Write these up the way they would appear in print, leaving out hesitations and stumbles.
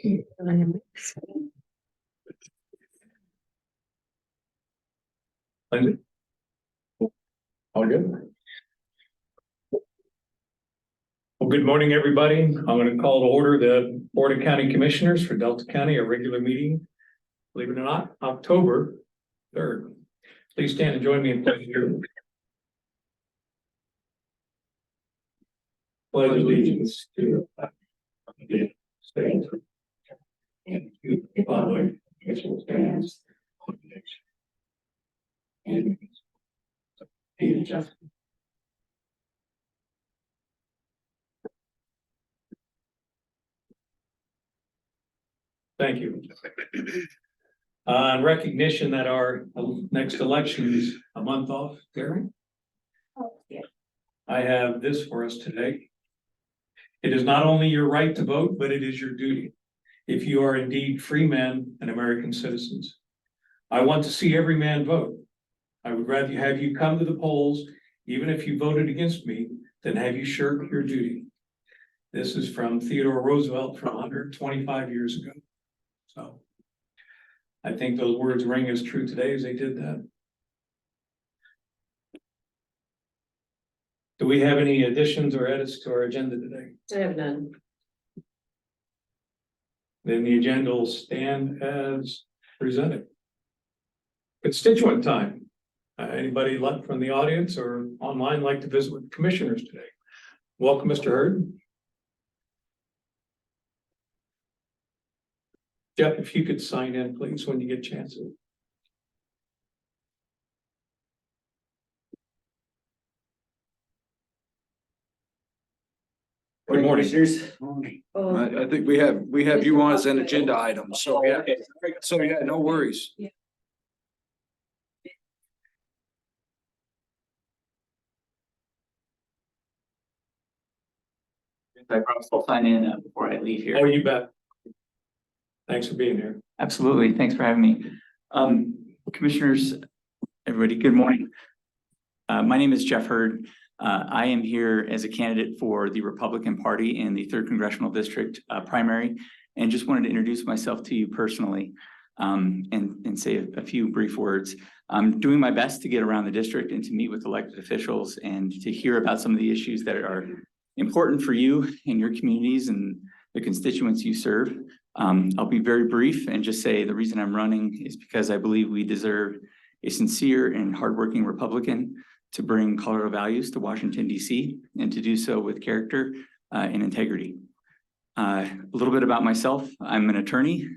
Lindsay? All good? Well, good morning, everybody. I'm going to call to order the Board of County Commissioners for Delta County, a regular meeting, believe it or not, October 3rd. Please stand and join me in pledging your pledge allegiance to the United States and to the republic which stands one nation and justice. Thank you. In recognition that our next election is a month off, Gary, I have this for us today. It is not only your right to vote, but it is your duty, if you are indeed free men and American citizens. I want to see every man vote. I would rather have you come to the polls, even if you voted against me, than have you shirk your duty. This is from Theodore Roosevelt from 125 years ago. So I think those words ring as true today as they did then. Do we have any additions or edits to our agenda today? I have none. Then the agenda will stand as presented. Constituent time. Anybody left from the audience or online like to visit with commissioners today? Welcome, Mr. Hurd. Jeff, if you could sign in, please, when you get a chance. Good morning. I think we have you on as an agenda item, so yeah, no worries. I promise I'll sign in before I leave here. Oh, you bet. Thanks for being here. Absolutely. Thanks for having me. Commissioners, everybody, good morning. My name is Jeff Hurd. I am here as a candidate for the Republican Party in the 3rd Congressional District primary, and just wanted to introduce myself to you personally and say a few brief words. I'm doing my best to get around the district and to meet with elected officials and to hear about some of the issues that are important for you and your communities and the constituents you serve. I'll be very brief and just say the reason I'm running is because I believe we deserve a sincere and hardworking Republican to bring Colorado values to Washington, D.C., and to do so with character and integrity. A little bit about myself. I'm an attorney.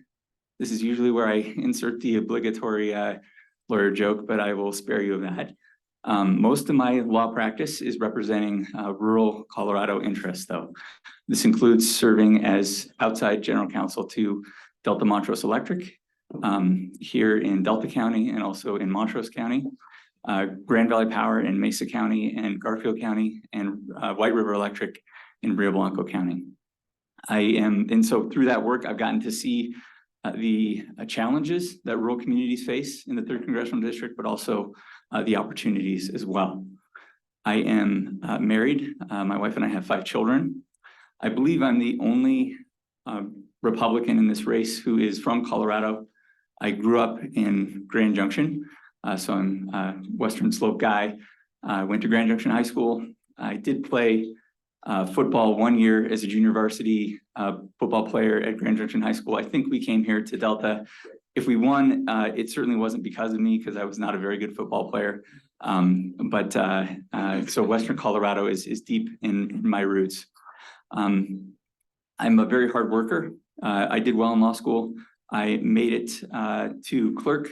This is usually where I insert the obligatory lawyer joke, but I will spare you of that. Most of my law practice is representing rural Colorado interests, though. This includes serving as outside general counsel to Delta Montrose Electric here in Delta County and also in Montrose County, Grand Valley Power in Mesa County and Garfield County, and White River Electric in Rio Blanco County. And so through that work, I've gotten to see the challenges that rural communities face in the 3rd Congressional District, but also the opportunities as well. I am married. My wife and I have 5 children. I believe I'm the only Republican in this race who is from Colorado. I grew up in Grand Junction, so I'm a Western Slope guy. I went to Grand Junction High School. I did play football 1 year as a junior varsity football player at Grand Junction High School. I think we came here to Delta. If we won, it certainly wasn't because of me, because I was not a very good football player. So Western Colorado is deep in my roots. I'm a very hard worker. I did well in law school. I made it to clerk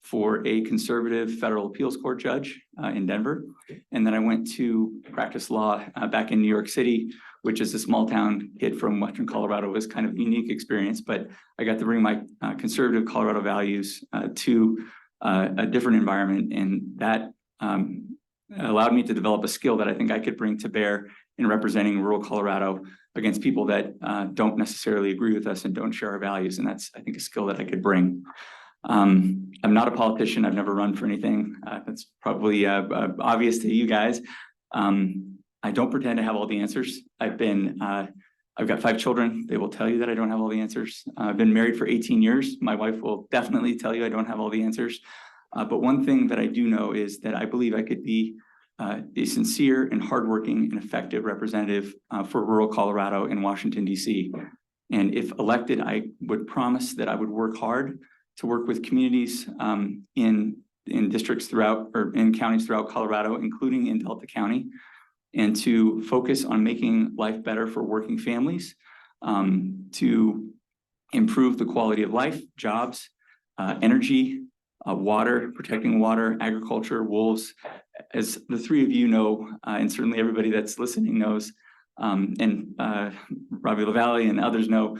for a conservative federal appeals court judge in Denver. And then I went to practice law back in New York City, which is a small town kid from Western Colorado. It was kind of a unique experience, but I got to bring my conservative Colorado values to a different environment. And that allowed me to develop a skill that I think I could bring to bear in representing rural Colorado against people that don't necessarily agree with us and don't share our values. And that's, I think, a skill that I could bring. I'm not a politician. I've never run for anything. That's probably obvious to you guys. I don't pretend to have all the answers. I've been I've got 5 children. They will tell you that I don't have all the answers. I've been married for 18 years. My wife will definitely tell you I don't have all the answers. But one thing that I do know is that I believe I could be a sincere and hardworking and effective representative for rural Colorado in Washington, D.C. And if elected, I would promise that I would work hard to work with communities in districts throughout, or in counties throughout Colorado, including in Delta County, and to focus on making life better for working families, to improve the quality of life, jobs, energy, water, protecting water, agriculture, wolves. As the 3 of you know, and certainly everybody that's listening knows, and Robbie LaValle and others know,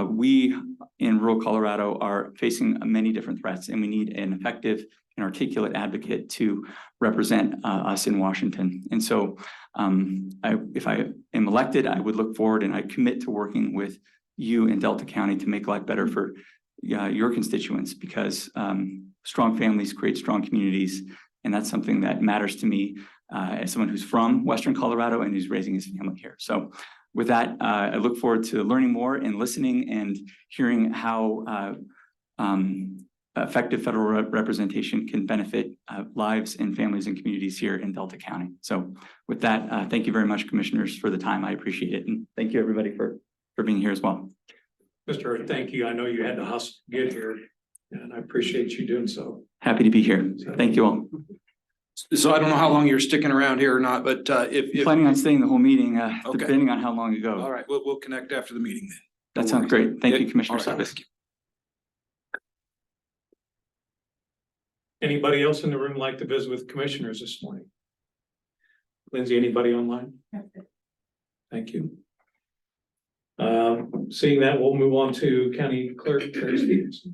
we in rural Colorado are facing many different threats, and we need an effective and articulate advocate to represent us in Washington. And so if I am elected, I would look forward and I commit to working with you in Delta County to make life better for your constituents, because strong families create strong communities. And that's something that matters to me as someone who's from Western Colorado and who's raising his family here. So with that, I look forward to learning more and listening and hearing how effective federal representation can benefit lives and families and communities here in Delta County. So with that, thank you very much, commissioners, for the time. I appreciate it. And thank you, everybody, for being here as well. Mr. Hurd, thank you. I know you had to hustle to get here, and I appreciate you doing so. Happy to be here. Thank you all. So I don't know how long you're sticking around here or not, but if Planning on staying the whole meeting, Okay. depending on how long you go. all right, we'll connect after the meeting then. That sounds great. Thank you, Yeah, Commissioner all right. Service. Anybody else in the room like to visit with commissioners this morning? Lindsay, anybody online? Thank you. Seeing that, we'll move on to County Clerk Terry Stevens.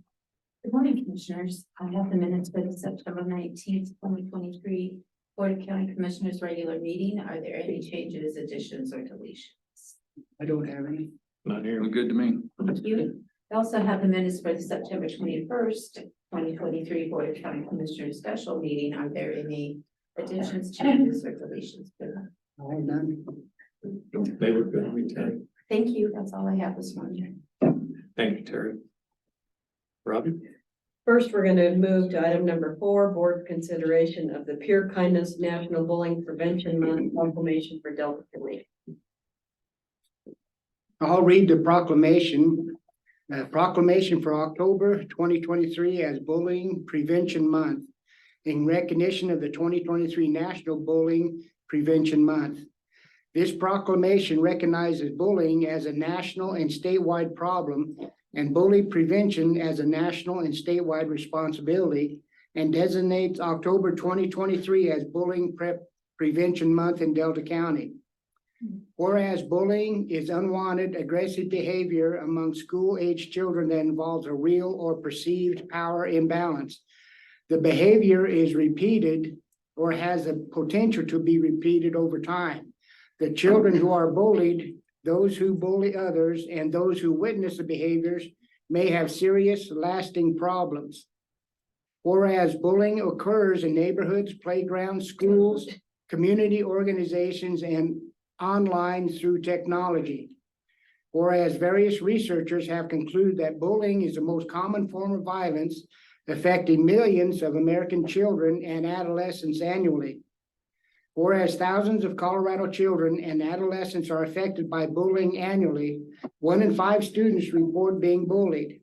Good morning, Commissioners. I have the minutes for the September 19th, 2023 Board of County Commissioners regular meeting. Are there any changes, additions, or deletions? I don't have any. Not here. Look good to me. Thank you. I also have the minutes for the September 21st, 2023 Board of County Commissioners special meeting. Are there any additions, changes, or deletions? I have none. They were good. We Terry. Thank you. That's all I have this morning. Thank you, Terry. Robbie? First, we're going to move to item number 4, board consideration of the Pure Kindness National Bullying Prevention Month proclamation for Delta County. I'll read the proclamation. Proclamation for October 2023 as Bullying Prevention Month in recognition of the 2023 National Bullying Prevention Month. This proclamation recognizes bullying as a national and statewide problem and bully prevention as a national and statewide responsibility, and designates October 2023 as Bullying Prevention Month in Delta County. Whereas bullying is unwanted, aggressive behavior among school-aged children that involves a real or perceived power imbalance. The behavior is repeated or has a potential to be repeated over time. The children who are bullied, those who bully others, and those who witness the behaviors may have serious, lasting problems. Whereas bullying occurs in neighborhoods, playgrounds, schools, community organizations, and online through technology. Whereas various researchers have concluded that bullying is the most common form of violence affecting millions of American children and adolescents annually. Whereas thousands of Colorado children and adolescents are affected by bullying annually, 1 in 5 students report being bullied.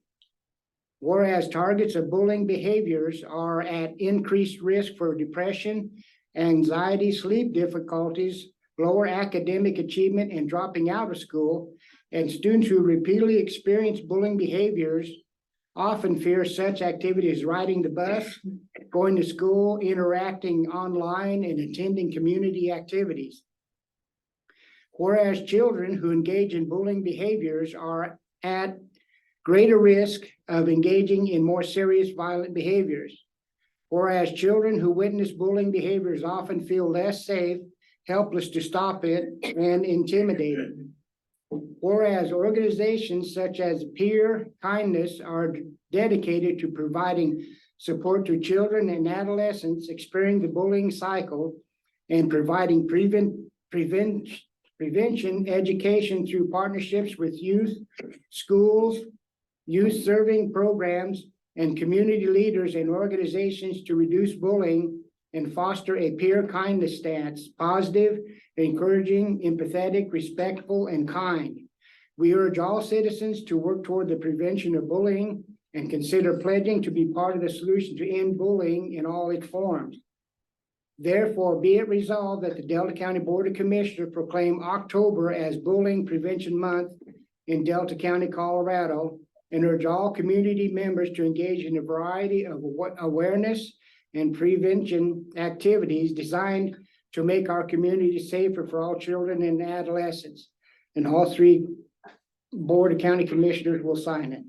Whereas targets of bullying behaviors are at increased risk for depression, anxiety, sleep difficulties, lower academic achievement, and dropping out of school, and students who repeatedly experience bullying behaviors often fear such activities as riding the bus, going to school, interacting online, and attending community activities. Whereas children who engage in bullying behaviors are at greater risk of engaging in more serious violent behaviors. Whereas children who witness bullying behaviors often feel less safe, helpless to stop it, and intimidated. Whereas organizations such as Pure Kindness are dedicated to providing support to children and adolescents experiencing the bullying cycle and providing prevention education through partnerships with youth, schools, youth serving programs, and community leaders and organizations to reduce bullying and foster a peer kindness stance, positive, encouraging, empathetic, respectful, and kind. We urge all citizens to work toward the prevention of bullying and consider pledging to be part of the solution to end bullying in all its forms. Therefore, be it resolved that the Delta County Board of Commissioners proclaim October as Bullying Prevention Month in Delta County, Colorado, and urge all community members to engage in a variety of awareness and prevention activities designed to make our community safer for all children and adolescents. And all three Board of County Commissioners will sign it.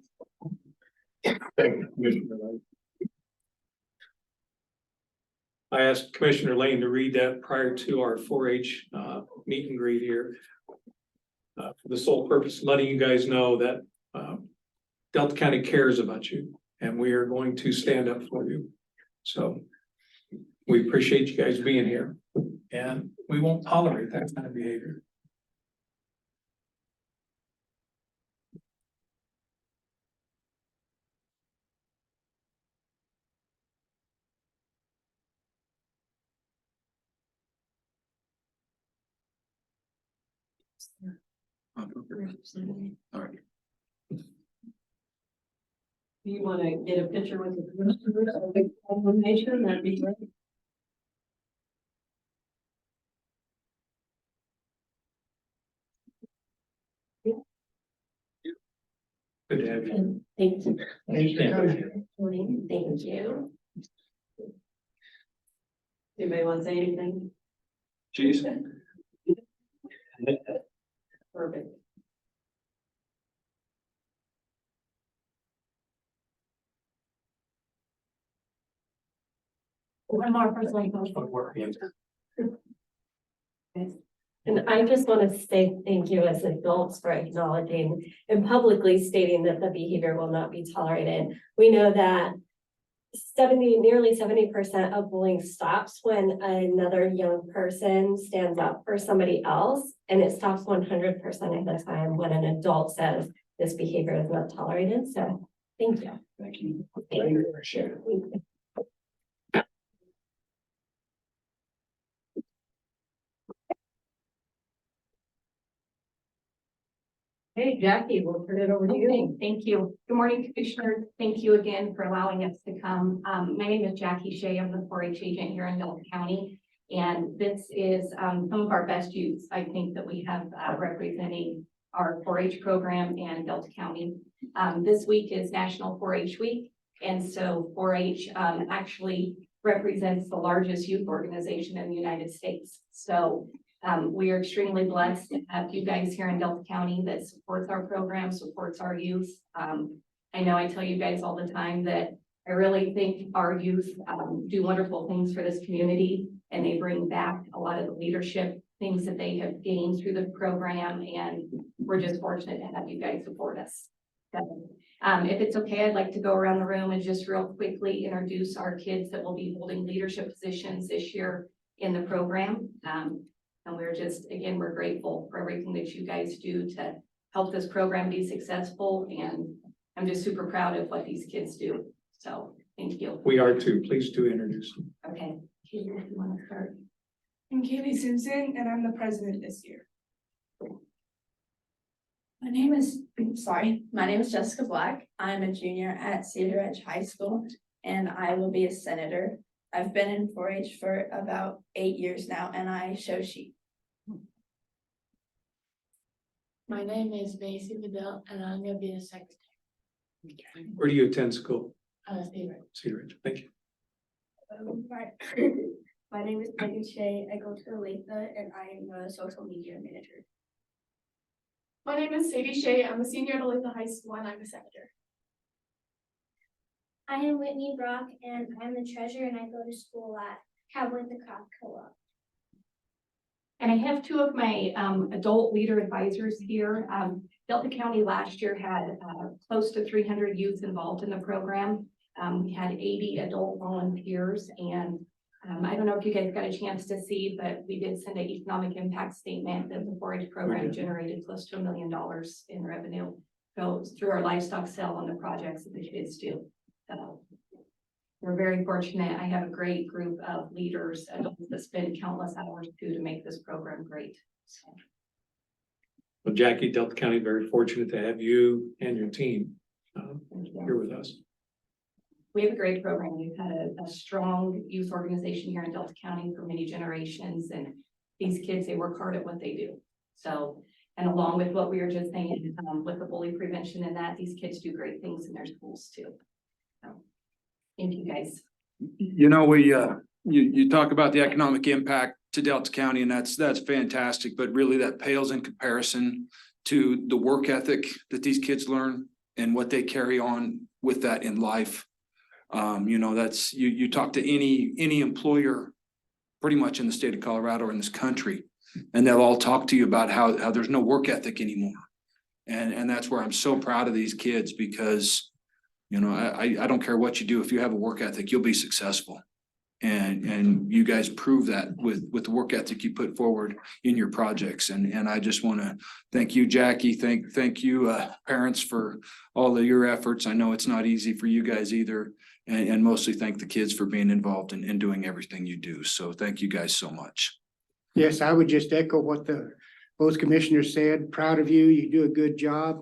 Thank you, Commissioner Lane. I asked Commissioner Lane to read that prior to our 4-H meet and greet here. For the sole purpose of letting you guys know that Delta County cares about you and we are going to stand up for you. So we appreciate you guys being here and we won't tolerate that kind of behavior. All right. You want to get a picture with the commissioners of the proclamation? That'd be great. Good to have you. Thank you. Understand. Thank you. Anybody want to say anything? Jeez. Perfect. One more person. And I just want to say thank you as adults for acknowledging and publicly stating that the behavior will not be tolerated. We know that nearly 70% of bullying stops when another young person stands up for somebody else, and it stops 100% of the time when an adult says this behavior is not tolerated. So thank you. Thank you. Thank you. Appreciate it. Hey, Jackie, we'll turn it over to Okay, you. thank you. Good morning, Commissioners. Thank you again for allowing us to come. My name is Jackie Shea. I'm the 4-H agent here in Delta County. And this is some of our best youths, I think, that we have representing our 4-H program and Delta County. This week is National 4-H Week. And so 4-H actually represents the largest youth organization in the United States. So we are extremely blessed to have you guys here in Delta County that supports our program, supports our youth. I know I tell you guys all the time that I really think our youth do wonderful things for this community, and they bring back a lot of the leadership things that they have gained through the program, and we're just fortunate to have you guys support us. So, if it's okay, I'd like to go around the room and just real quickly introduce our kids that will be holding leadership positions this year in the program. And we're just, again, we're grateful for everything that you guys do to help this program be successful. And I'm just super proud of what these kids do. So thank you. We are too. Please do introduce them. Okay. Katie, if you want to start. I'm Kaylee Simpson, and I'm the president this year. My name is Jessica Black. I'm a junior at Cedar Ridge High School, and I will be a senator. I've been in 4-H for about 8 years now, and I show sheep. My name is Macy Vidal, and I'm gonna be the secretary. Where do you attend school? Theater. Cedar Ridge. Thank you. My name is Megan Shea. I go to Olathe, and I am the social media manager. My name is Sadie Shea. I'm a senior at Olathe High School, and I'm a senator. I am Whitney Brock, and I'm the treasurer, and I go to school at Cowboy the Cop Co-op. And I have two of my adult leader advisors here. Delta County last year had close to 300 youth involved in the program. We had 80 adult volunteers, and I don't know if you guys got a chance to see, but we did send an economic impact statement that the 4-H program generated close to $1 million in revenue. Goes through our livestock sale on the projects that the kids do. So we're very fortunate. I have a great group of leaders that spend countless hours too to make this program great. So. Well, Jackie, Delta County, very fortunate to have you and your team here with us. We have a great program. We've had a strong youth organization here in Delta County for many generations, and these kids, they work hard at what they do. So, and along with what we were just saying, with the bully prevention and that, these kids do great things in their schools too. So, thank you guys. You know, you talk about the economic impact to Delta County, and that's fantastic, but really that pales in comparison to the work ethic that these kids learn and what they carry on with that in life. You know, that's, you talk to any employer pretty much in the state of Colorado or in this country, and they'll all talk to you about how there's no work ethic anymore. And that's where I'm so proud of these kids, because, you know, I don't care what you do. If you have a work ethic, you'll be successful. And you guys prove that with the work ethic you put forward in your projects. And I just want to thank you, Jackie. Thank you, parents, for all of your efforts. I know it's not easy for you guys either. And mostly thank the kids for being involved and doing everything you do. So thank you guys so much. Yes, I would just echo what both commissioners said. Proud of you. You do a good job.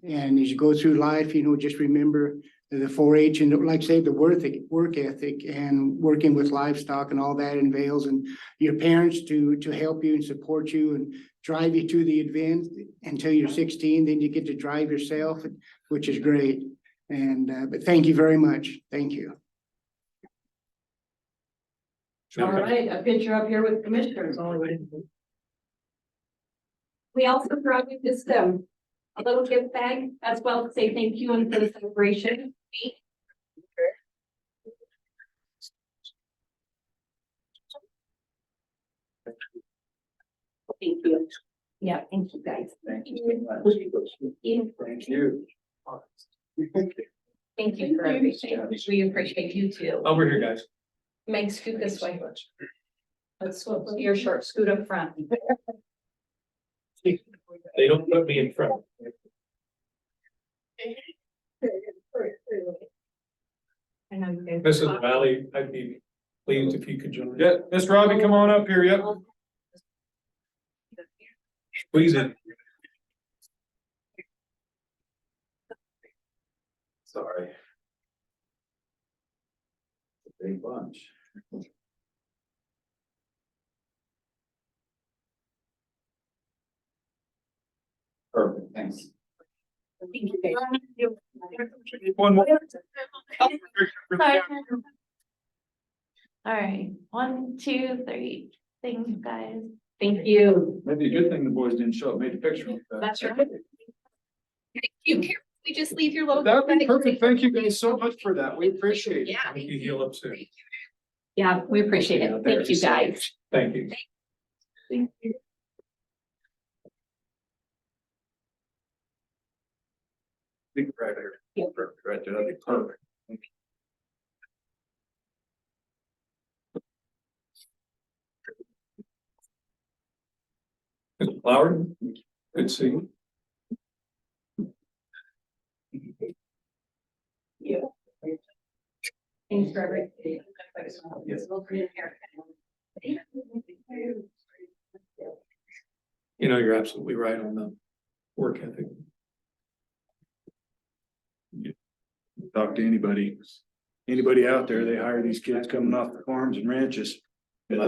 And as you go through life, you know, just remember the 4-H and, like I say, the work ethic and working with livestock and all that entails, and your parents to help you and support you and drive you to the event until you're 16. Then you get to drive yourself, which is great. And but thank you very much. Thank you. All right, a picture up here with commissioners. We also provided this a little gift bag as well to say thank you and for the celebration. Thank you. Yeah, thank you guys. Thank you. Thank you. Thank you for everything. We appreciate you too. Over here, guys. Meg, scoot this way. Let's swap your short scoot up front. They don't put me in front. I know you guys. Mrs. Valley, I'd be pleased if you could join. Yeah, Miss Robbie, come on up here. Yep. Squeeze it. Sorry. Big bunch. Perfect, thanks. Thank you guys. One more. All right, 1, 2, 3. Thank you, guys. Thank you. Maybe a good thing the boys didn't show up, made a picture like that. That's right. Thank you. Can we just leave your little? That'd be perfect. Thank you guys so much for that. We appreciate it. Yeah. You heal up soon. Yeah, we appreciate it. Thank you, guys. Thank you. Thank you. Big right there. Yeah. Perfect, right there. That'd be perfect. Mr. Flower, good to see you. Yeah. Thanks for everything. Yes. You know, you're absolutely right on the work ethic. Talk to anybody out there, they hire these kids coming off the farms and ranches. And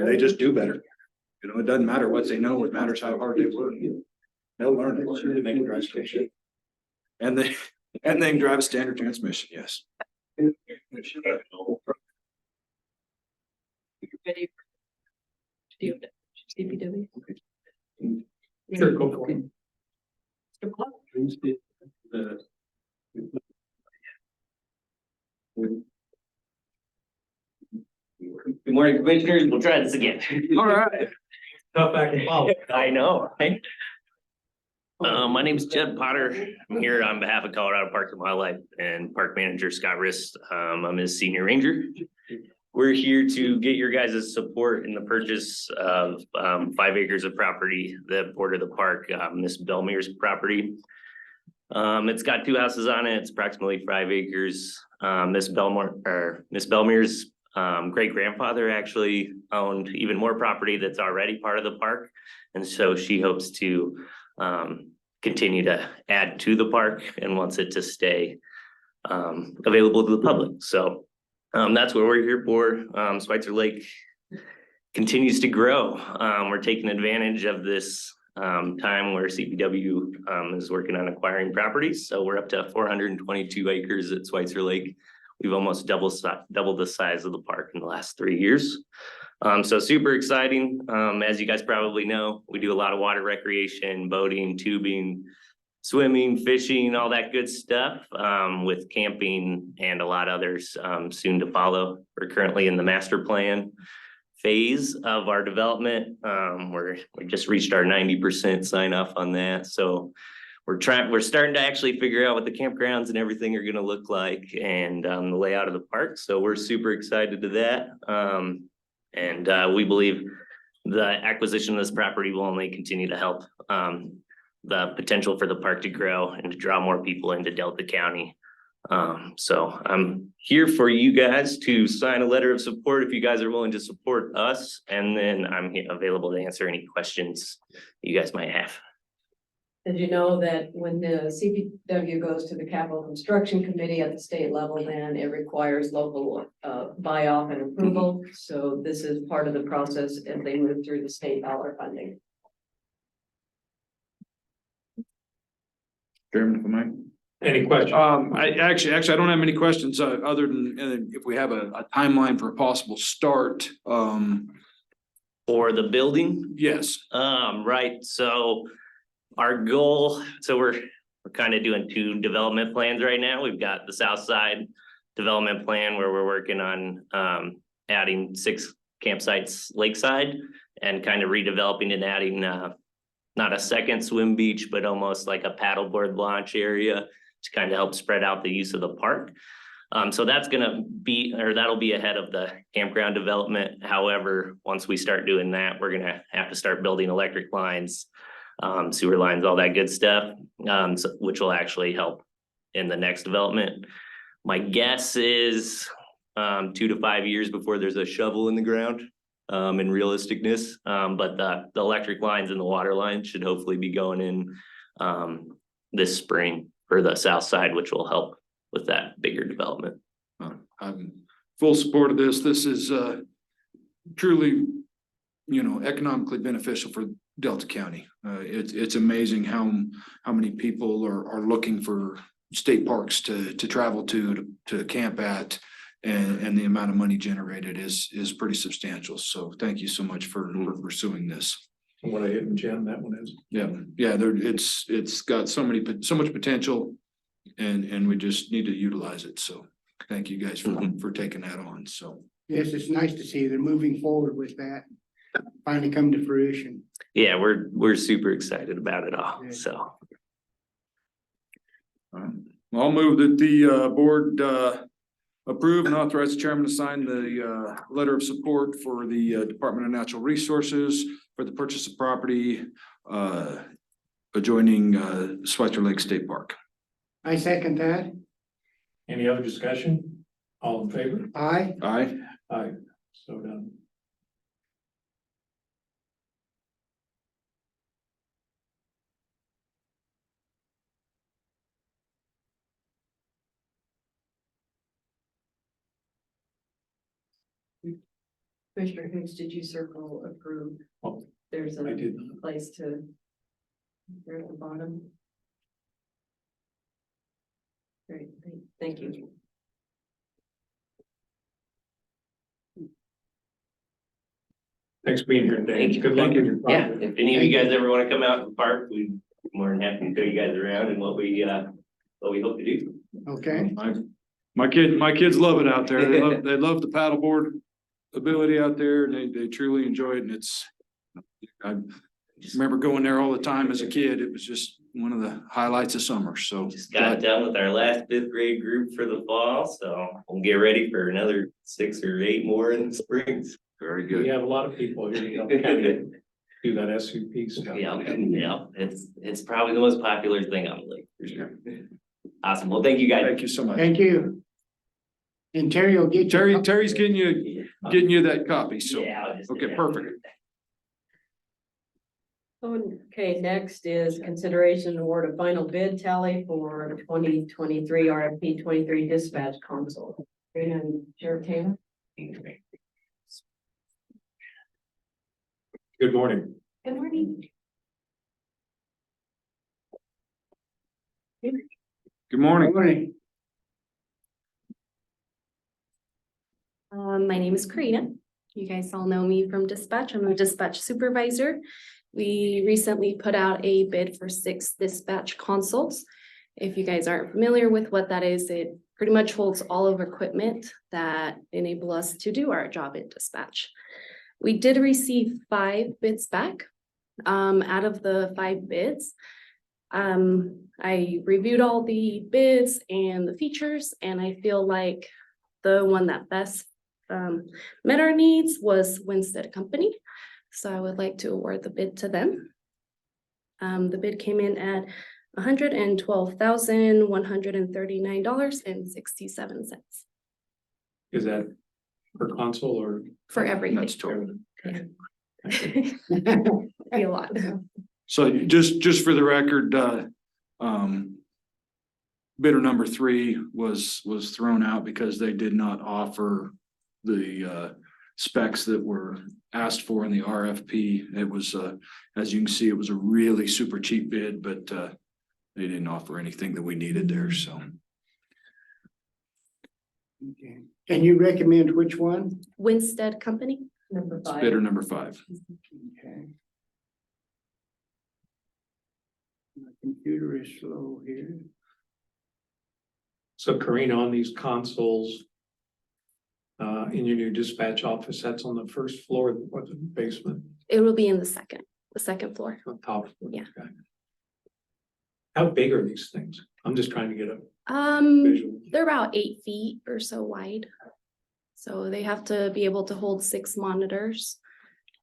they just do better. You know, it doesn't matter what they know, it matters how hard they work. They'll learn it. And they can drive a standard transmission, yes. Sure, go for it. Good morning, commissioners. We'll try this again. All right. Tough act to follow. I know, right? My name is Jed Potter. I'm here on behalf of Colorado Parks and Wildlife and Park Manager Scott Rist. I'm his senior ranger. we're here to get your guys' support in the purchase of 5 acres of property that border the park, Miss Belmere's property. It's got 2 houses on it. It's approximately 5 acres. Miss Belmere's great grandfather actually owned even more property that's already part of the park. And so she hopes to continue to add to the park and wants it to stay available to the public. So that's what we're here for. Schweitzer Lake continues to grow. We're taking advantage of this time where CPW is working on acquiring properties. So we're up to 422 acres at Schweitzer Lake. We've almost doubled the size of the park in the last 3 years. So super exciting. As you guys probably know, we do a lot of water recreation, boating, tubing, swimming, fishing, all that good stuff, with camping and a lot others soon to follow. We're currently in the master plan phase of our development. We just reached our 90% sign off on that. So we're starting to actually figure out what the campgrounds and everything are gonna look like and the layout of the park. So we're super excited to that. And we believe the acquisition of this property will only continue to help the potential for the park to grow and to draw more people into Delta County. So I'm here for you guys to sign a letter of support if you guys are willing to support us. And then I'm available to answer any questions you guys might have. Did you know that when the CPW goes to the Capital Construction Committee at the state level, then it requires local buy-off and approval? So this is part of the process as they move through the state dollar funding. Chairman, if I might. Any questions? I actually, I don't have many questions, other than if we have a timeline for a possible start. For the building, Yes, right, so our goal, so we're kind of doing 2 development plans right now. We've got the south side development plan where we're working on adding 6 campsites lakeside and kind of redeveloping and adding not a second swim beach, but almost like a paddleboard launch area to kind of help spread out the use of the park. So that's gonna be, or that'll be ahead of the campground development. However, once we start doing that, we're gonna have to start building electric lines, sewer lines, all that good stuff, which will actually help in the next development. My guess is 2 to 5 years before there's a shovel in the ground, in realisticness. But the electric lines and the water lines should hopefully be going in this spring for the south side, which will help with that bigger development. I'm full support of this. This is truly, economically beneficial for Delta County. It's amazing how many people are looking for state parks to travel to camp at, and the amount of money generated is pretty substantial. So thank you so much for pursuing this. What a hidden gem that one is. Yeah, it's got so much potential, and we just need to utilize it. So thank you guys for taking that on. So Yes, it's nice to see they're moving forward with that. Finally come to fruition. Yeah, we're super excited about it all, so. I'll move that the board approve and authorize the chairman to sign the letter of support for the Department of Natural Resources for the purchase of property adjoining Schweitzer Lake State Park. I second that. Any other discussion? All in favor? Aye. Aye. Aye. So done. Commissioner Hoops, did you circle approve? Oh, There's I a did not. place to. There at the bottom. Great, thank you. Thanks for being here today. Good luck with your Yeah, project. if any of you guys ever want to come out to the park, we'd be more than happy to show you guys around and what we hope to do. Okay. My kids love it out there. They love the paddleboard ability out there, and they truly enjoy it. And I remember going there all the time as a kid. It was just one of the highlights of summer, so. Just got done with our last fifth grade group for the fall, so we'll get ready for another 6 or 8 more in the springs. Very We good. have a lot of people here in Delta County do that SUP stuff. Yeah, it's probably the most popular thing on the lake, for sure. Awesome, well, thank you guys. Thank you so much. Thank you. And Terry will get you. Terry's getting you that copy, so, Yeah, I'll just- okay, perfect. Okay, next is consideration and award of final bid tally for 2023 RFP 23 dispatch console. And Sheriff Taylor. Good morning. Good morning. Good morning. Morning. My name is Karina. You guys all know me from dispatch. I'm a dispatch supervisor. We recently put out a bid for 6 dispatch consoles. If you guys aren't familiar with what that is, it pretty much holds all of equipment that enable us to do our job in dispatch. We did receive 5 bids back. Out of the 5 bids, I reviewed all the bids and the features, and I feel like the one that best met our needs was Winstead Company. So I would like to award the bid to them. The bid came in at $112,139.67 Is that per console or? for everything. That's total. Be a lot. So just for the record, bidder number 3 was thrown out because they did not offer the specs that were asked for in the RFP. It was, as you can see, it was a really super cheap bid, but they didn't offer anything that we needed there, so. Okay. And you recommend which one? Winstead Company. Number It's 5. bidder number 5. Okay. My computer is slow here. So Karina, on these consoles, in your new dispatch office, that's on the first floor, what's the basement, It will be in the second floor. on top? Floor? Yeah. Okay. How big are these things? I'm just trying to get a Um, visual. they're about 8 feet or so wide. So they have to be able to hold 6 monitors.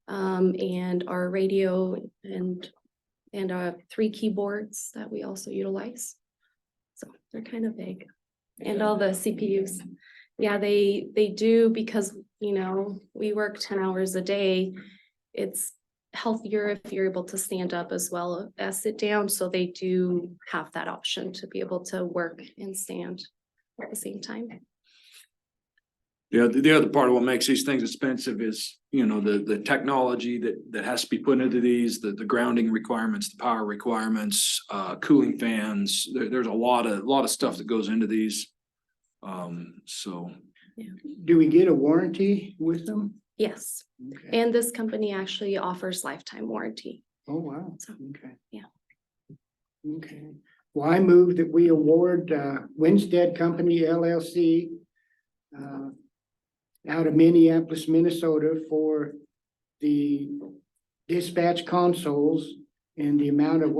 And our radio and 3 keyboards that we also utilize. So they're kind of big. And all the CPUs. Yeah, they do because, you know, we work 10 hours a day. It's healthier if you're able to stand up as well as sit down. So they do have that option to be able to work and stand at the same time. Yeah, the other part of what makes these things expensive is, you know, the technology that has to be put into these, the grounding requirements, the power requirements, cooling fans. There's a lot of stuff that goes into these. So. Do we get a warranty with them? Yes, Okay. and this company actually offers lifetime warranty. Oh, wow. So, Okay. yeah. Okay. Well, I move that we award Winstead Company LLC out of Minneapolis, Minnesota for the dispatch consoles in the amount of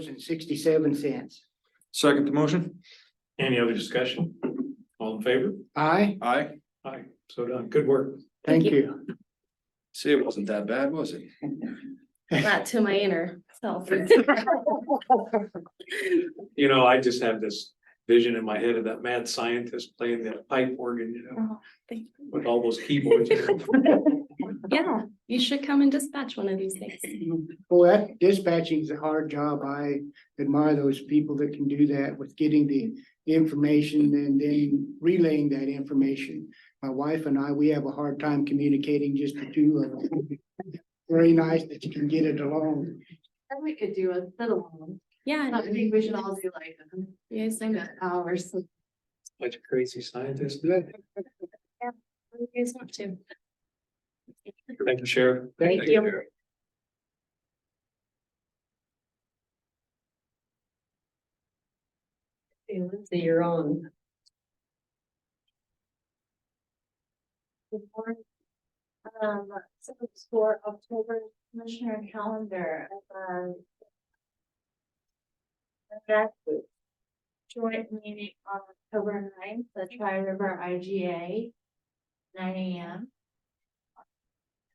$112,139.67. Second the motion? Any other discussion? All in favor? Aye, Aye. Aye. So done. Good work. thank Thank you. See, it wasn't that bad, was it? That to my inner self. You know, I just have this vision in my head of that mad scientist playing the pipe organ, you know, Oh, thank you. with all those keyboards. Yeah, you should come and dispatch one of these things. Well, that dispatching is a hard job. I admire those people that can do that with getting the information and then relaying that information. My wife and I, we have a hard time communicating just the two of them. Very nice that you can get it along. And we could do a little one. Yeah. I think we should all do like Yes, I know. hours. Bunch of crazy scientists. You guys want to. Thank you, Sheriff. Thank you. Okay, Lindsay, you're on. So it's for October Commissioner calendar, that joint meeting on October 9th, the Tri-River IGA, 9 AM.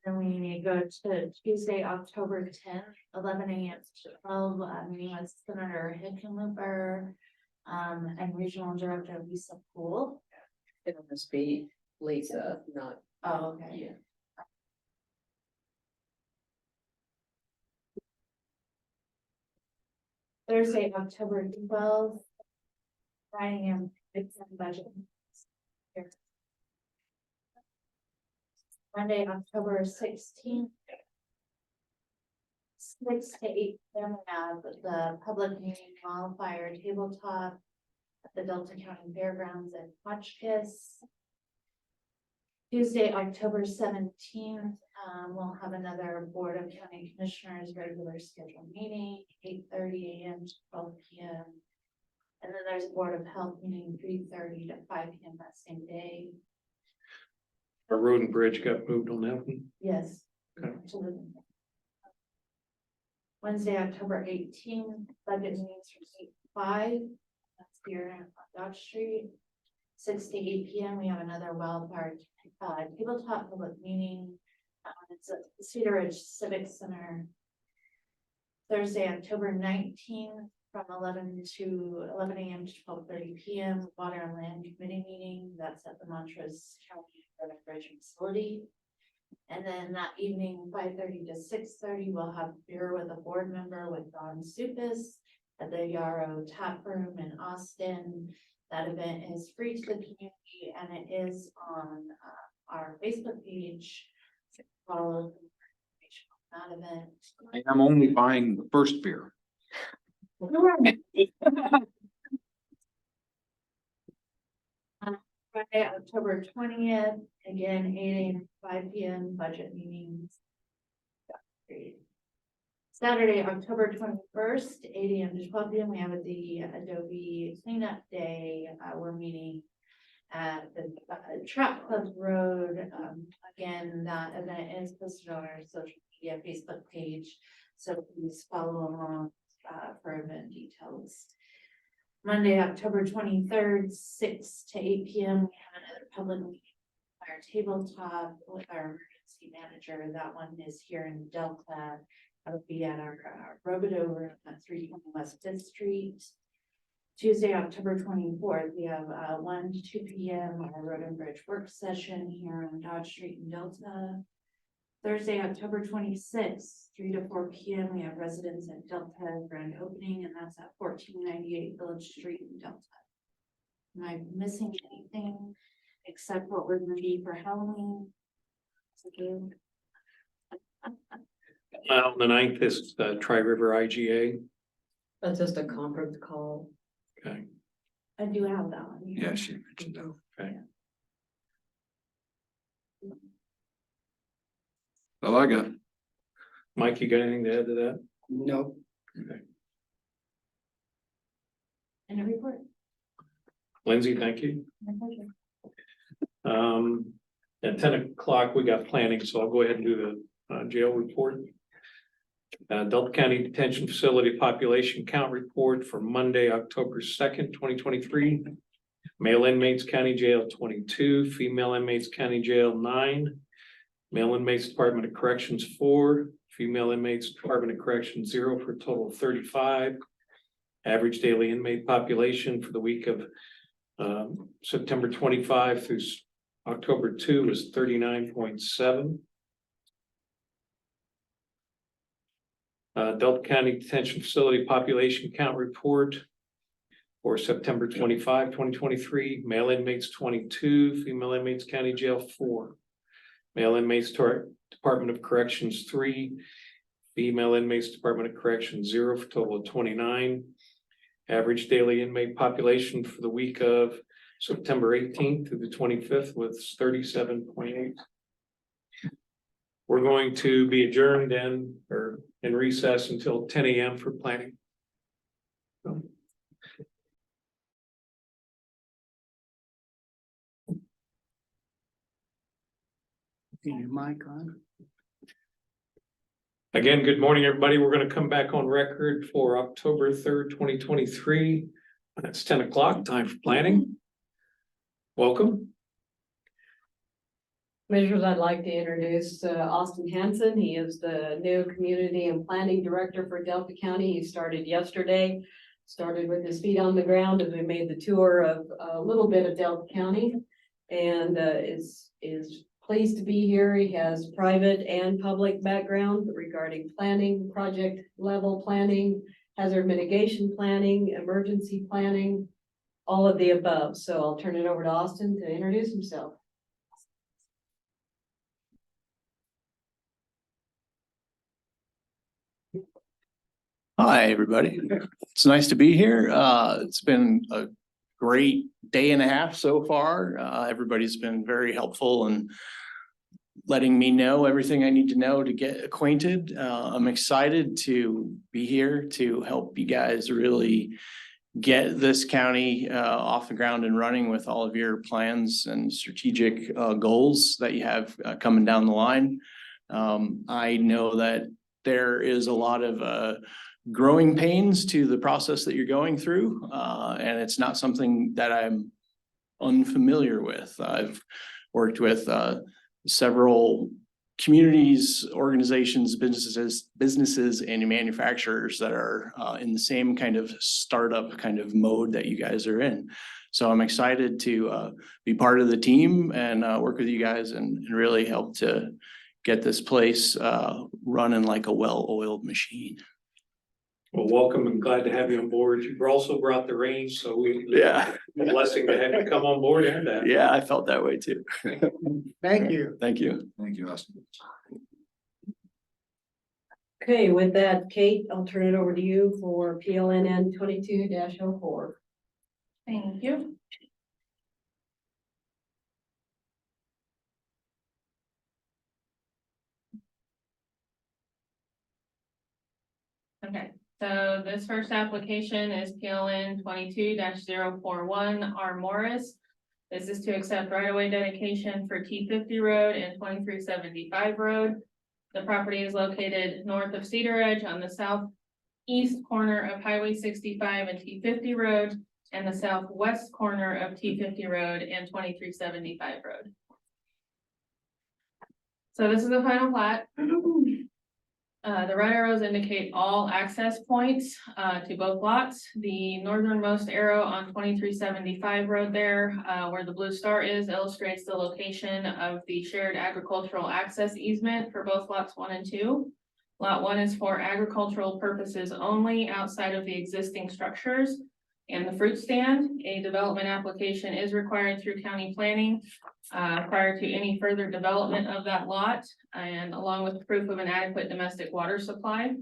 Then we go to Tuesday, October 10th, 11 AM to 12, meeting with Senator Hickenlooper, and Regional Director Lisa Poole. It'll just be Lisa, not. Oh, okay. Yeah. Thursday, October 12th, 9 AM, it's in budget. Monday, October 16th. 6 to 8 PM, we have the public meeting wildfire tabletop at the Delta County Fairgrounds in Hotchkiss. Tuesday, October 17th, we'll have another Board of County Commissioners regular scheduled meeting, 8:30 AM to 12 PM. And then there's a Board of Health meeting, 3:30 to 5 PM that same day. Our road and bridge got moved on that one. Yes. Okay. Absolutely. Wednesday, October 18th, budget meetings from 8 to 5. That's here on Dodge Street. 6 to 8 PM, we have another wildfire tabletop public meeting. It's at the Cedar Ridge Civic Center. Thursday, October 19th, from 11 AM to 12:30 PM, Water and Land Committee meeting. That's at the Montrose County Road and Bridge facility. And then that evening, 5:30 to 6:30, we'll have beer with a board member with Don Supas at the Yarrow Tap Room in Austin. That event is free to the community and it is on our Facebook page. Follow the information on that event. I am only buying the first beer. Friday, October 20th, again, 8 AM, to 5 PM, budget meetings. Saturday, October 21st, 8 AM to 12 PM, we have the Adobe Cleanup Day. We're meeting at the Trap Club Road. Again, that event is posted on our social media Facebook page, so please follow along for event details. Monday, October 23rd, 6 to 8 PM, we have another public meeting, our tabletop with our emergency manager. That one is here in Delta. That'll be at our Robidoux room at 320 West Fifth Street. Tuesday, October 24th, we have 1 to 2 PM, our Road and Bridge work session here on Dodge Street in Delta. Thursday, October 26th, 3 to 4 PM, we have residents at Delta grand opening, and that's at 1498 Village Street in Delta. Am I missing anything except what we're gonna be for Halloween? Okay. On the 9th is the Tri-River IGA. That's just a conference call. Okay. I do have that one. Yeah, she mentioned that. Okay. All I got. Mike, you got anything to add to that? No. And a report. Lindsay, thank you. My pleasure. At 10 o'clock, we got planning, so I'll go ahead and do the jail report. Delta County Detention Facility Population Count Report for Monday, October 2nd, 2023. Male inmates, County Jail 22, female inmates, County Jail 9. Male inmates, Department of Corrections 4, female inmates, Department of Corrections 0 for a total of 35. Average daily inmate population for the week of September 25 through October 2 was 39.7. Delta County Detention Facility Population Count Report for September 25, 2023. Male inmates 22, female inmates, County Jail 4. Male inmates, Department of Corrections 3, female inmates, Department of Corrections 0 for a total of 29. Average daily inmate population for the week of September 18th through the 25th was 37.8. We're going to be adjourned then, or in recess until 10 AM for planning. Is your mic on? Again, good morning, everybody. We're gonna come back on record for October 3rd, 2023. It's 10 o'clock, time for planning. Welcome. Commissioners, I'd like to introduce Austin Hanson. He is the new Community and Planning Director for Delta County. He started yesterday. Started with his feet on the ground as we made the tour of a little bit of Delta County. And is pleased to be here. He has private and public background regarding planning, project level planning, hazard mitigation planning, emergency planning, all of the above. So I'll turn it over to Austin to introduce himself. Hi, everybody. It's nice to be here. It's been a great day and a half so far. Everybody's been very helpful and letting me know everything I need to know to get acquainted. I'm excited to be here to help you guys really get this county off the ground and running with all of your plans and strategic goals that you have coming down the line. I know that there is a lot of growing pains to the process that you're going through, and it's not something that I'm unfamiliar with. I've worked with several communities, organizations, businesses, and manufacturers that are in the same kind of startup kind of mode that you guys are in. So I'm excited to be part of the team and work with you guys and really help to get this place running like a well-oiled machine. Well, welcome and glad to have you on board. You've also brought the reins, so Yeah. blessing to have you come on board and that. Yeah, I felt that way too. Thank you. Thank you. Thank you, Austin. Okay, with that, Kate, I'll turn it over to you for PLNN 22-04. Thank you. Okay, so this first application is PLN 22-041 R Morris. This is to accept right-of-way dedication for T50 Road and 2375 Road. The property is located north of Cedar Edge on the southeast corner of Highway 65 and T50 Road, and the southwest corner of T50 Road and 2375 Road. So this is the final plat. The red arrows indicate all access points to both lots. The northernmost arrow on 2375 Road there, where the blue star is, illustrates the location of the shared agricultural access easement for both lots 1 and 2. Lot 1 is for agricultural purposes only outside of the existing structures and the fruit stand. A development application is required through county planning prior to any further development of that lot, and along with proof of an adequate domestic water supply.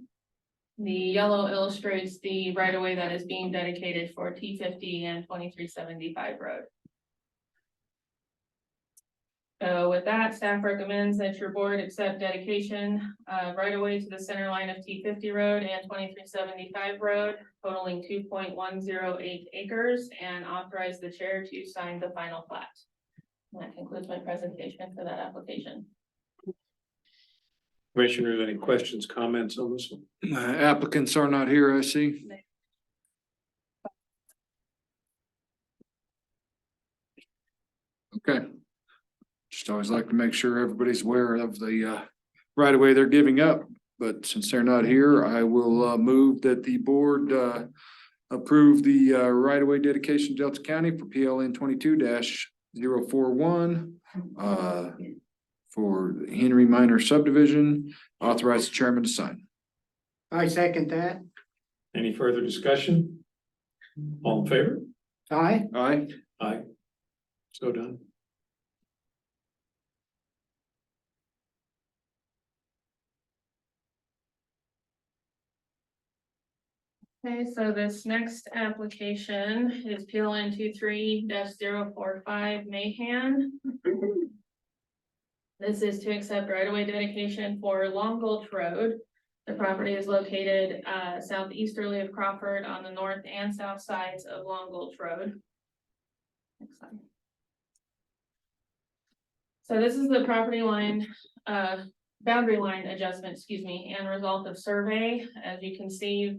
The yellow illustrates the right-of-way that is being dedicated for T50 and 2375 Road. So with that, staff recommends that your board accept dedication right away to the center line of T50 Road and 2375 Road, totaling 2.108 acres, and authorize the chair to sign the final plat. And that concludes my presentation for that application. Commissioners, any questions, comments on this one? Applicants are not here, I see. Okay. Just always like to make sure everybody's aware of the right of way they're giving up, but since they're not here, I will move that the board approve the right of way dedication to Delta County for PLN 22-041 for Henry Minor subdivision. Authorize the chairman to sign. I second that. Any further discussion? All in favor? Aye. Aye. Aye. So done. Okay, so this next application is PLN 23-045 Mahan. This is to accept right-of-way dedication for Long Gulch Road. The property is located southeasterly of Crawford on the north and south sides of Long Gulch Road. Next slide. So this is the property line boundary line adjustment, excuse me, and result of survey. As you can see,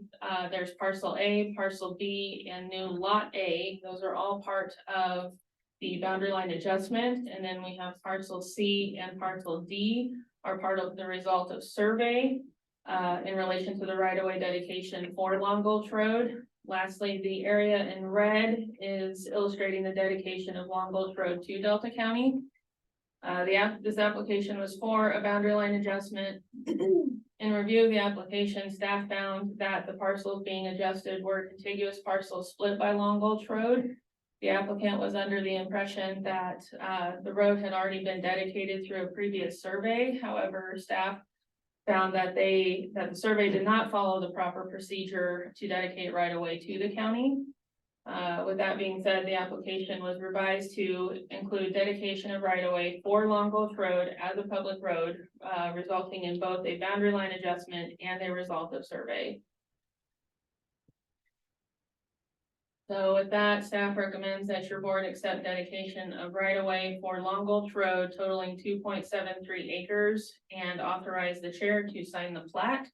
there's parcel A, parcel B, and new lot A. Those are all part of the boundary line adjustment. And then we have parcel C and parcel D are part of the result of survey in relation to the right-of-way dedication for Long Gulch Road. Lastly, the area in red is illustrating the dedication of Long Gulch Road to Delta County. This application was for a boundary line adjustment. In review of the application, staff found that the parcels being adjusted were contiguous parcels split by Long Gulch Road. The applicant was under the impression that the road had already been dedicated through a previous survey. However, staff found that the survey did not follow the proper procedure to dedicate right away to the county. With that being said, the application was revised to include dedication of right of way for Long Gulch Road as a public road, resulting in both a boundary line adjustment and a result of survey. So with that, staff recommends that your board accept dedication of right of way for Long Gulch Road totaling 2.73 acres and authorize the chair to sign the plat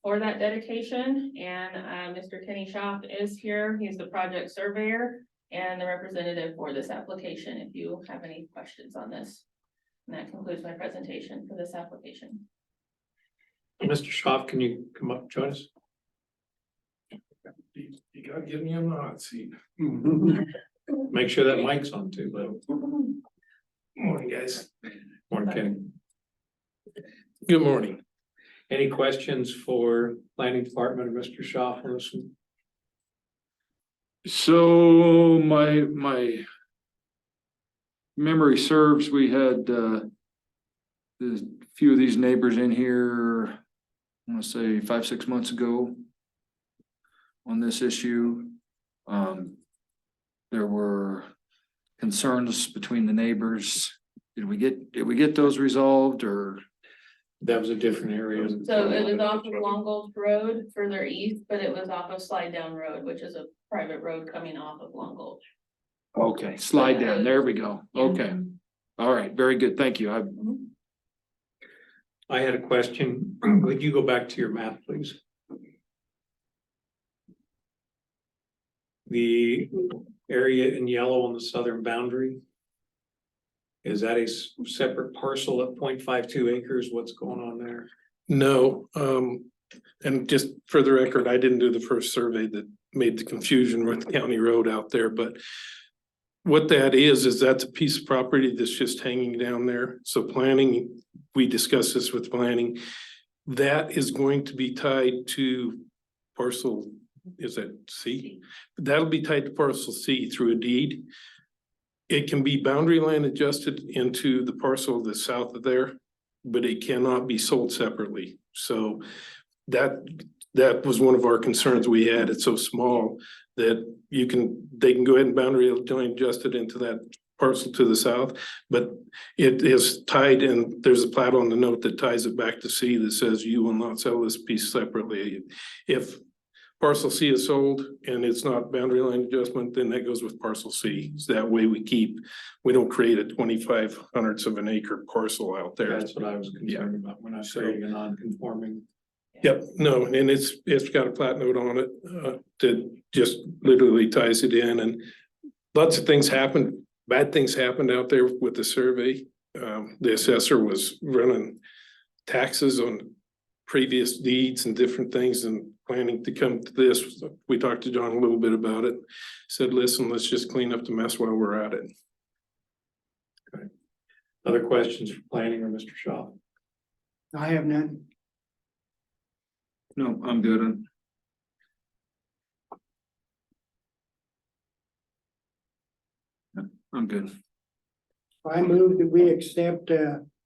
for that dedication. And Mr. Kenny Schaaf is here. He's the project surveyor and the representative for this application if you have any questions on this. And that concludes my presentation for this application. Mr. Schaaf, can you come up and join us? You gotta give me a hot seat. Make sure that mic's on too, but. Morning, guys. Morning, Kenny. Good morning. Any questions for planning department or Mr. Schaaf on this one? So my memory serves, we had a few of these neighbors in here, I want to say 5-6 months ago on this issue. There were concerns between the neighbors. Did we get those resolved, or? That was a different area. So it was off of Long Gulch Road further east, but it was off of Slide Down Road, which is a private road coming off of Long Gulch. Okay, slide down, there we go, okay. All right, very good, thank you. I had a question. Could you go back to your map, please? The area in yellow on the southern boundary. Is that a separate parcel at 0.52 acres? What's going on there? No, and just for the record, I didn't do the first survey that made the confusion with County Road out there, but what that is that's a piece of property that's just hanging down there. So planning, we discussed this with planning. That is going to be tied to parcel, is that C? That'll be tied to parcel C through a deed. It can be boundary line adjusted into the parcel that's south of there, but it cannot be sold separately. So that was one of our concerns we had. It's so small that they can go ahead and boundary line adjust it into that parcel to the south, but it is tied, and there's a plat on the note that ties it back to C that says you will not sell this piece separately. If parcel C is sold and it's not boundary line adjustment, then that goes with parcel C. So that way we don't create a 25/100ths of an acre parcel out there. That's what I was concerned about when I was creating a non-conforming. Yep, no, and it's got a plat note on it that just literally ties it in, and lots of things happened, bad things happened out there with the survey. The assessor was running taxes on previous deeds and different things and planning to come to this. We talked to John a little bit about it. Said, listen, let's just clean up the mess while we're at it. Okay. Other questions for planning or Mr. Shaw? I have none. No, I'm good. I'm good. I move that we accept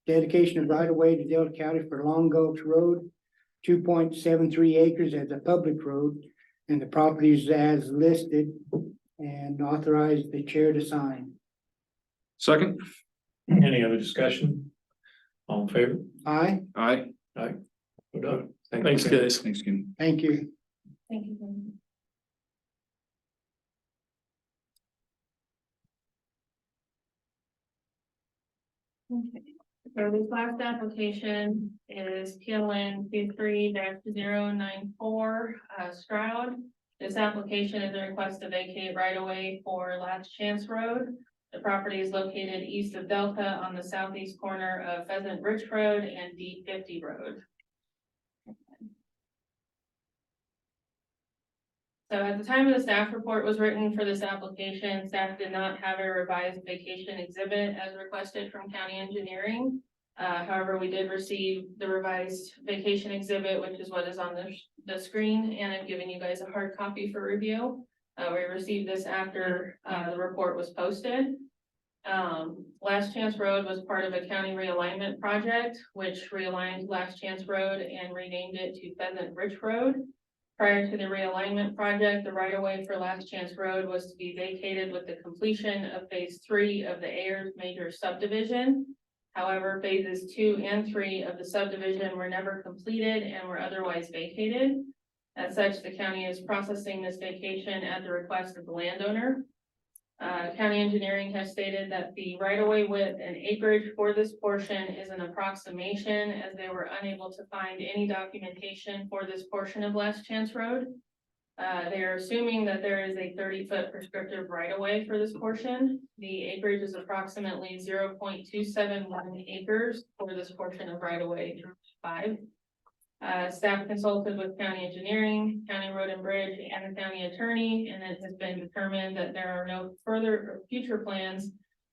dedication of right of way to Delta County for Long Gulch Road, 2.73 acres as a public road, and the properties as listed, and authorize the chair to sign. Second? Any other discussion? All in favor? Aye. Aye. Aye. Well done. Thanks, guys. Thanks, Ken. Thank you. Thank you. Okay. So this last application is PLN 23-094 Stroud. This application is a request to vacate right away for Last Chance Road. The property is located east of Delta on the southeast corner of Pheasant Ridge Road and D50 Road. So at the time of the staff report was written for this application, staff did not have a revised vacation exhibit as requested from county engineering. However, we did receive the revised vacation exhibit, which is what is on the screen, and I've given you guys a hard copy for review. We received this after the report was posted. Last Chance Road was part of a county realignment project, which realigned Last Chance Road and renamed it to Pheasant Ridge Road. Prior to the realignment project, the right-of-way for Last Chance Road was to be vacated with the completion of phase 3 of the Ayers major subdivision. However, phases 2 and 3 of the subdivision were never completed and were otherwise vacated. As such, the county is processing this vacation at the request of the landowner. County engineering has stated that the right-of-way width and acreage for this portion is an approximation, as they were unable to find any documentation for this portion of Last Chance Road. They are assuming that there is a 30-foot prescriptive right-of-way for this portion. The acreage is approximately 0.271 acres for this portion of right-of-way 5. Staff consulted with county engineering, county road and bridge, and the county attorney, and it has been determined that there are no further or future plans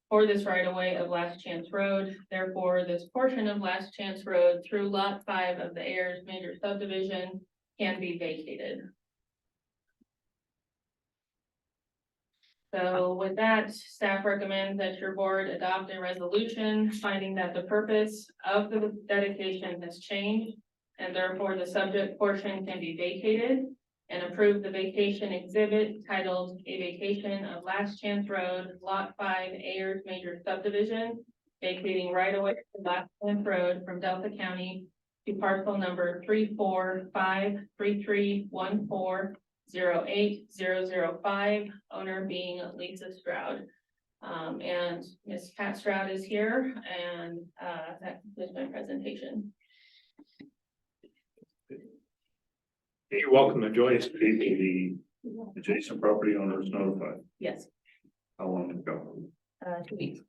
for this right-of-way of Last Chance Road. Therefore, this portion of Last Chance Road through Lot 5 of the Ayers major subdivision can be vacated. So with that, staff recommends that your board adopt a resolution finding that the purpose of the dedication has changed, and therefore the subject portion can be vacated, and approve the vacation exhibit titled A Vacation of Last Chance Road, Lot 5, Ayers Major Subdivision, vacating right away to Last Chance Road from Delta County to parcel number 3453314080005, owner being Lisa Stroud. And Ms. Pat Stroud is here, and that concludes my presentation. You're welcome to join us today. The adjacent property owner is notified. Yes, How long ago? 2 weeks,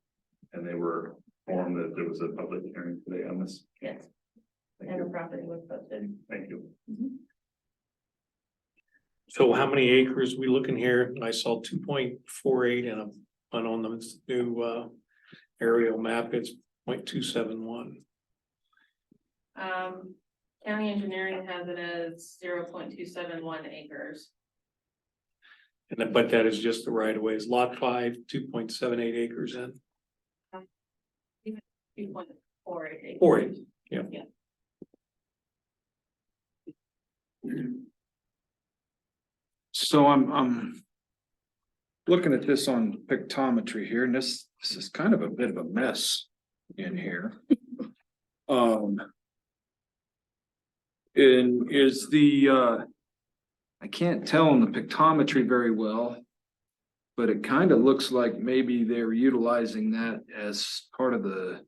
And they were informed that there was a public hearing today on this. yes, Thank and the you. property was posted. Thank you. So how many acres we looking here? I saw 2.48 and on the new aerial map, it's 0.271. County engineering has it as 0.271 acres. And then, but that is just the right of way. Is lot 5, 2.78 acres in? 2.48 acres. 48, yeah. Yeah. So I'm looking at this on pictometry here, and this is kind of a bit of a mess in here. And is I can't tell on the pictometry very well, but it kind of looks like maybe they're utilizing that as part of the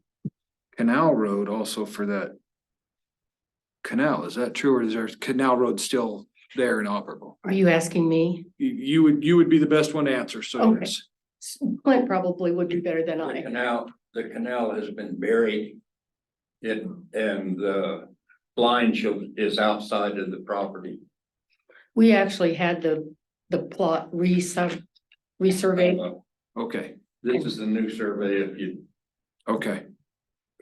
canal road also for that canal. Is that true, or is there canal road still there and operable? Are you asking me? You would be the best one to answer, so Okay. yes. Clint probably would be better than I. The canal has been buried. And the line is outside of the property. We actually had the plot resurveyed. Okay, This is the new survey if you. okay.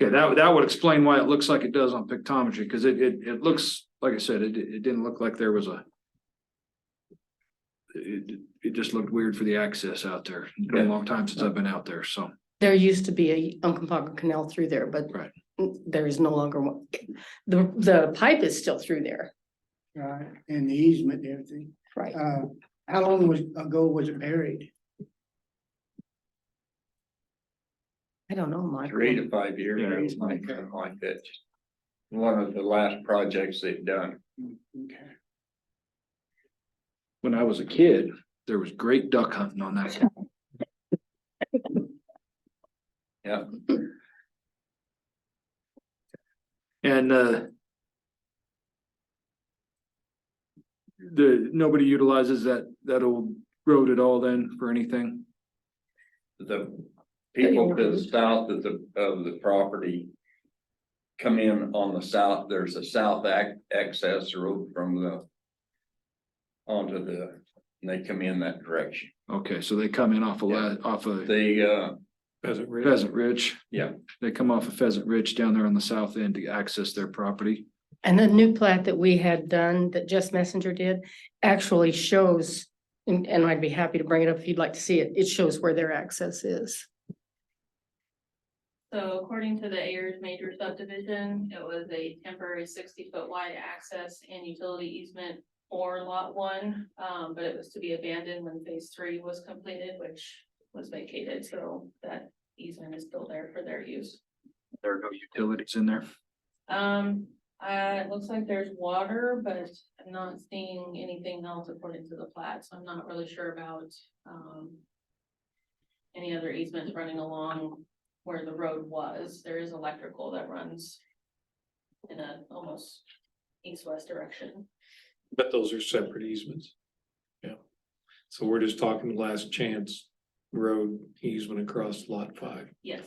Yeah, that would explain why it looks like it does on pictometry, because it looks, like I said, it didn't look like there was it just looked weird for the access out there. It's been a long time since I've been out there, so. There used to be a Uncompahgre Canal through there, but Right. there is no longer one. The pipe is still through there. Right, and the easement and everything. Right. How long ago was it buried? I don't know, Mike. 3 to 5 years, like that. One of the last projects they've done. Okay. When I was a kid, there was great duck hunting on that. Yeah. And nobody utilizes that old road at all then for anything? The people to the south of the property come in on the south, there's a south access road from the onto the, and they come in that direction. Okay, so they come in off of, Yeah. off of They, Pheasant Ridge. Yeah. They come off of Pheasant Ridge down there on the south end to access their property. And the new plat that we had done, that Just Messenger did, actually shows, and I'd be happy to bring it up if you'd like to see it, it shows where their access is. So according to the Ayers major subdivision, it was a temporary 60-foot wide access and utility easement for lot 1. But it was to be abandoned when phase 3 was completed, which was vacated, so that easement is still there for their use. There are no utilities in there. It looks like there's water, but I'm not seeing anything else according to the plat, so I'm not really sure about, any other easements running along where the road was. There is electrical that runs in a almost east-west direction. But those are separate easements. Yeah. So we're just talking last chance road easement across lot 5. Yes.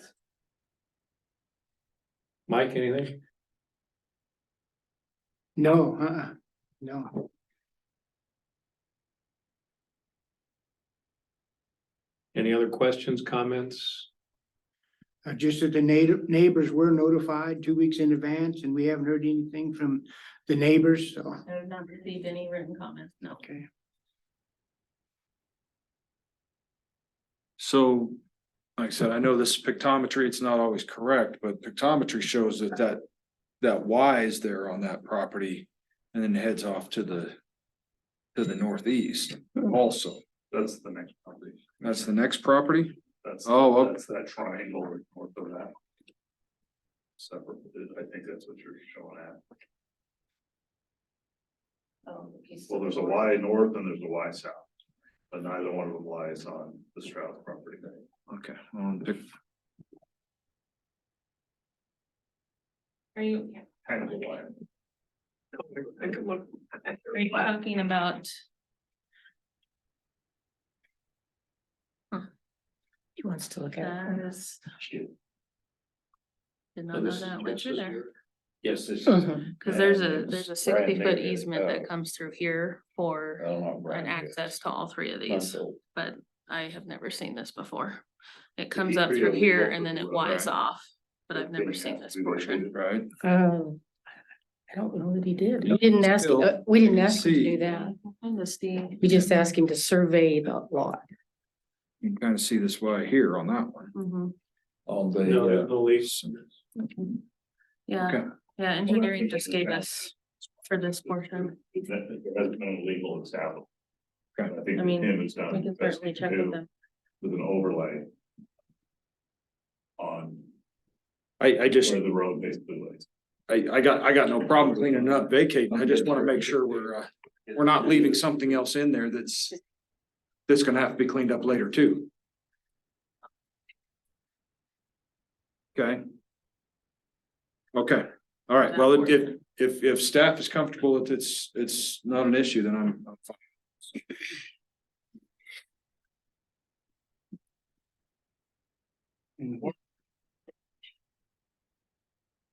Mike, anything? No, no. Any other questions, comments? Just that the neighbors were notified 2 weeks in advance, and we haven't heard anything from the neighbors, so. I have not received any written comments, no. Okay. So, like I said, I know this pictometry, it's not always correct, but pictometry shows that Y is there on that property and then heads off to the northeast also. That's the next property. That's the next property? That's, Oh, okay. that's that triangle north of that. Separate, I think that's what you're showing at. Well, there's a Y north and there's a Y south, but neither one of them lies on the Stroud property. Okay. Are you, Kind of a Y. are you talking about? He wants to look at That it. is. Did not know that went through there. Yes, this is. Cause there's a 60-foot Brand new, easement that comes through here for an brand new. access to all 3 of these, Months old. but I have never seen this before. It comes up through here and then it Ys off, but I've never seen this portion. Right. I don't know that he did. We didn't ask, we didn't ask him to do that. Kind of see. We just asked him to survey the lot. You can kind of see this Y here on that one. Mhm. On No, the, there's no lease. Yeah, Okay. yeah, engineering just gave us for this portion. There has been a legal example. Okay. I think I mean, Tim has done. We can the best certainly he check can with do them. With an overlay. On I just, where the road basically lays. I got no problem cleaning it up, vacating. I just want to make sure we're not leaving something else in there that's gonna have to be cleaned up later too. Okay. Okay, all right. Well, if staff is comfortable, if it's not an issue, then I'm fine.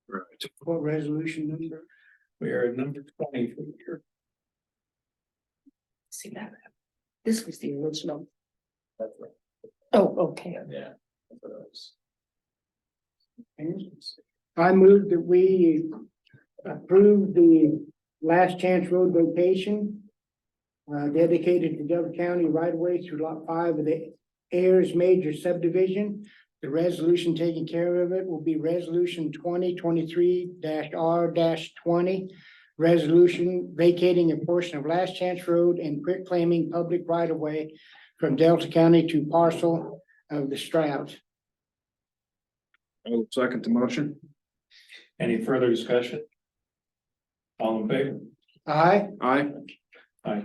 Right. What resolution number? We are at number 20 for the year. See that? This was the original. Oh, okay. Yeah. I move that we approve the last chance road location dedicated to Delaware County right away through lot 5 of the Ayers major subdivision. The resolution taking care of it will be resolution 2023-R-20. Resolution vacating a portion of Last Chance Road and quit claiming public right of way from Delta County to parcel of the Strouds. I'll second the motion. Any further discussion? All in favor? Aye. Aye. Aye.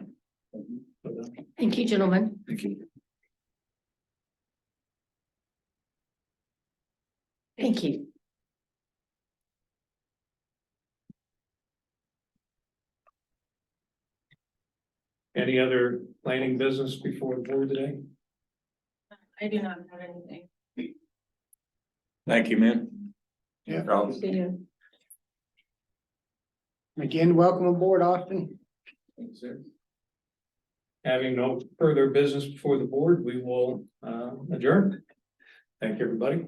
Thank you, gentlemen. Thank you. Thank you. Any other planning business before the board today? I do not have anything. Thank you, man. Yeah. Charles? See you. Again, welcome aboard, Austin. Having no further business before the board, we will adjourn. Thank you, everybody.